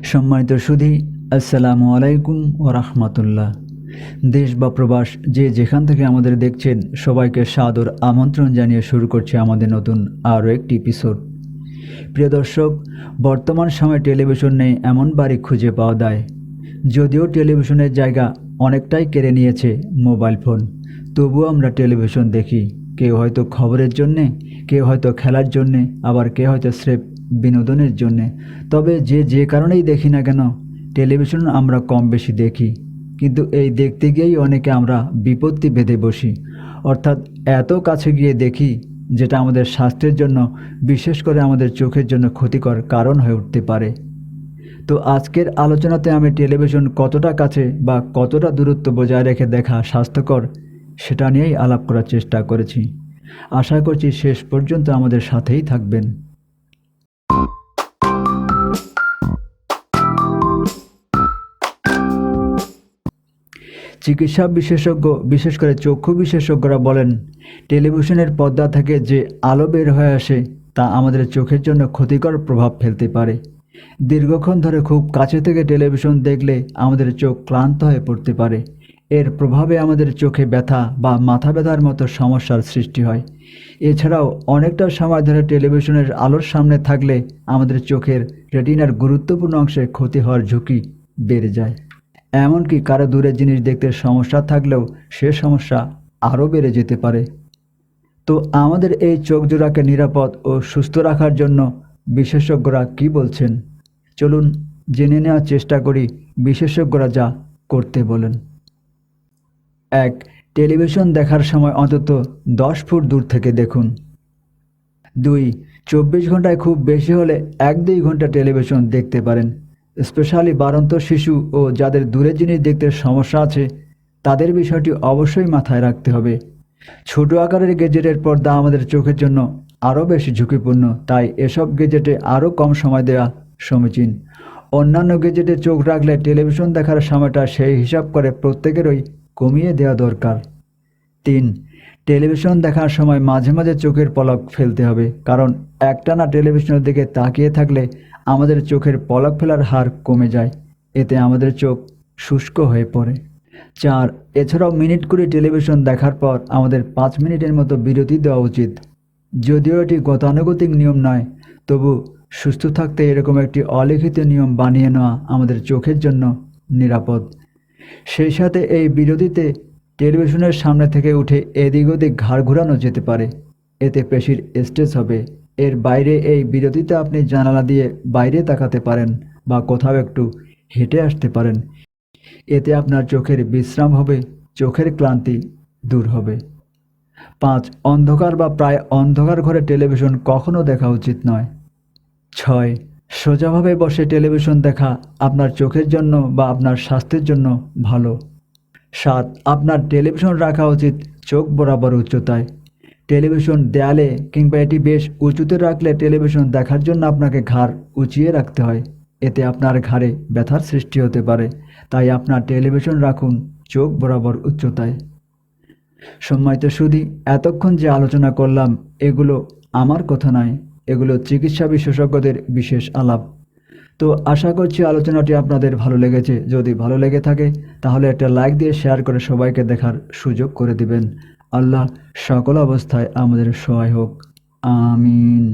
সম্মানিত সুধী, আসসালামু আলাইকুম ও রাহমাতুল্লাহ। দেশ বা প্রবাস যে যেখান থেকে আমাদের দেখছেন, সবাইকে সাদর আমন্ত্রণ জানিয়ে শুরু করছে আমাদের নতুন আরও একটি এপিসোড। প্রিয় দর্শক, বর্তমান সময়ে টেলিভিশন নেই এমন বাড়ি খুঁজে পাওয়া যায়। যদিও টেলিভিশনের জায়গা অনেকটাই কেড়ে নিয়েছে মোবাইল ফোন, তবুও আমরা টেলিভিশন দেখি। কেউ হয়তো খবরের জন্যে, কেউ হয়তো খেলার জন্যে, আবার কেউ হয়তো স্রেফ বিনোদনের জন্যে। তবে যে কারণেই দেখি না কেন, টেলিভিশন আমরা কম বেশি দেখি। কিন্তু এই দেখতে গিয়েই অনেকে আমরা বিপত্তি বেঁধে বসি, অর্থাৎ এত কাছে গিয়ে দেখি যেটা আমাদের স্বাস্থ্যের জন্য, বিশেষ করে আমাদের চোখের জন্য ক্ষতিকর কারণ হয়ে উঠতে পারে। তো আজকের আলোচনাতে আমি টেলিভিশন কতটা কাছে বা কতটা দূরত্ব বজায় রেখে দেখা স্বাস্থ্যকর, সেটা নিয়েই আলাপ করার চেষ্টা করেছি। আশা করছি শেষ পর্যন্ত আমাদের সাথেই থাকবেন। চিকিৎসা বিশেষজ্ঞ, বিশেষ করে চক্ষু বিশেষজ্ঞরা বলেন, টেলিভিশনের পর্দা থেকে যে আলো বের হয়ে আসে তা আমাদের চোখের জন্য ক্ষতিকর প্রভাব ফেলতে পারে। দীর্ঘক্ষণ ধরে খুব কাছে থেকে টেলিভিশন দেখলে আমাদের চোখ ক্লান্ত হয়ে পড়তে পারে। এর প্রভাবে আমাদের চোখে ব্যথা বা মাথা ব্যথার মতো সমস্যার সৃষ্টি হয়। এছাড়াও অনেকটা সময় ধরে টেলিভিশনের আলোর সামনে থাকলে আমাদের চোখের রেটিনার গুরুত্বপূর্ণ অংশে ক্ষতি হওয়ার ঝুঁকি বেড়ে যায়। এমনকি কারো দূরের জিনিস দেখতে সমস্যা থাকলেও সে সমস্যা আরও বেড়ে যেতে পারে। তো আমাদের এই চোখ জোড়াকে নিরাপদ ও সুস্থ রাখার জন্য বিশেষজ্ঞরা কি বলছেন, চলুন জেনে নেওয়ার চেষ্টা করি বিশেষজ্ঞরা যা করতে বলেন। 1. টেলিভিশন দেখার সময় অন্তত 10 ফুট দূর থেকে দেখুন। 2. 24 ঘন্টায় খুব বেশি হলে 1-2 ঘন্টা টেলিভিশন দেখতে পারেন। স্পেশালি বাড়ন্ত শিশু ও যাদের দূরের জিনিস দেখতে সমস্যা আছে, তাদের বিষয়টি অবশ্যই মাথায় রাখতে হবে। ছোট আকারের গেজেটের পর্দা আমাদের চোখের জন্য আরও বেশি ঝুঁকিপূর্ণ, তাই এসব গেজেটে আরও কম সময় দেওয়া সমীচীন। অন্যান্য গেজেটে চোখ রাখলে টেলিভিশন দেখার সময়টা সেই হিসাব করে প্রত্যেকেরই কমিয়ে দেওয়া দরকার। 3. টেলিভিশন দেখার সময় মাঝে মাঝে চোখের পলক ফেলতে হবে, কারণ একটানা টেলিভিশনের দিকে তাকিয়ে থাকলে আমাদের চোখের পলক ফেলার হার কমে যায়, এতে আমাদের চোখ শুষ্ক হয়ে পড়ে। 4. এছাড়াও মিনিট করে টেলিভিশন দেখার পর আমাদের 5 মিনিটের মতো বিরতি দেওয়া উচিত। যদিও এটি গতানুগতিক নিয়ম নয়, তবু সুস্থ থাকতে এরকম একটি অলিখিত নিয়ম বানিয়ে নেওয়া আমাদের চোখের জন্য নিরাপদ। সেই সাথে এই বিরতিতে টেলিভিশনের সামনে থেকে উঠে এদিক ওদিক ঘাড় ঘোরানো যেতে পারে, এতে পেশির স্ট্রেস হবে। এর বাইরে এই বিরতিতে আপনি জানালা দিয়ে বাইরে তাকাতে পারেন বা কোথাও একটু হেঁটে আসতে পারেন, এতে আপনার চোখের বিশ্রাম হবে, চোখের ক্লান্তি দূর হবে। 5. অন্ধকার বা প্রায় অন্ধকার ঘরে টেলিভিশন কখনো দেখা উচিত নয়। 6. সোজাভাবে বসে টেলিভিশন দেখা আপনার চোখের জন্য বা আপনার স্বাস্থ্যের জন্য ভালো। 7. আপনার টেলিভিশন রাখা উচিত চোখ বরাবর উচ্চতায়। টেলিভিশন দেয়ালে কিংবা এটি বেশ উঁচুতে রাখলে টেলিভিশন দেখার জন্য আপনাকে ঘাড় উঁচিয়ে রাখতে হয়, এতে আপনার ঘাড়ে ব্যথার সৃষ্টি হতে পারে। তাই আপনার টেলিভিশন রাখুন চোখ বরাবর উচ্চতায়। সম্মানিত সুধী, এতক্ষণ যে আলোচনা করলাম এগুলো আমার কথা নয়, এগুলো চিকিৎসা বিশেষজ্ঞদের বিশেষ আলাপ। তো আশা করছি আলোচনাটি আপনাদের ভালো লেগেছে। যদি ভালো লেগে থাকে তাহলে একটা লাইক দিয়ে শেয়ার করে সবাইকে দেখার সুযোগ করে দিবেন। আল্লাহ সকল অবস্থায় আমাদের সহায় হোক। আমিন।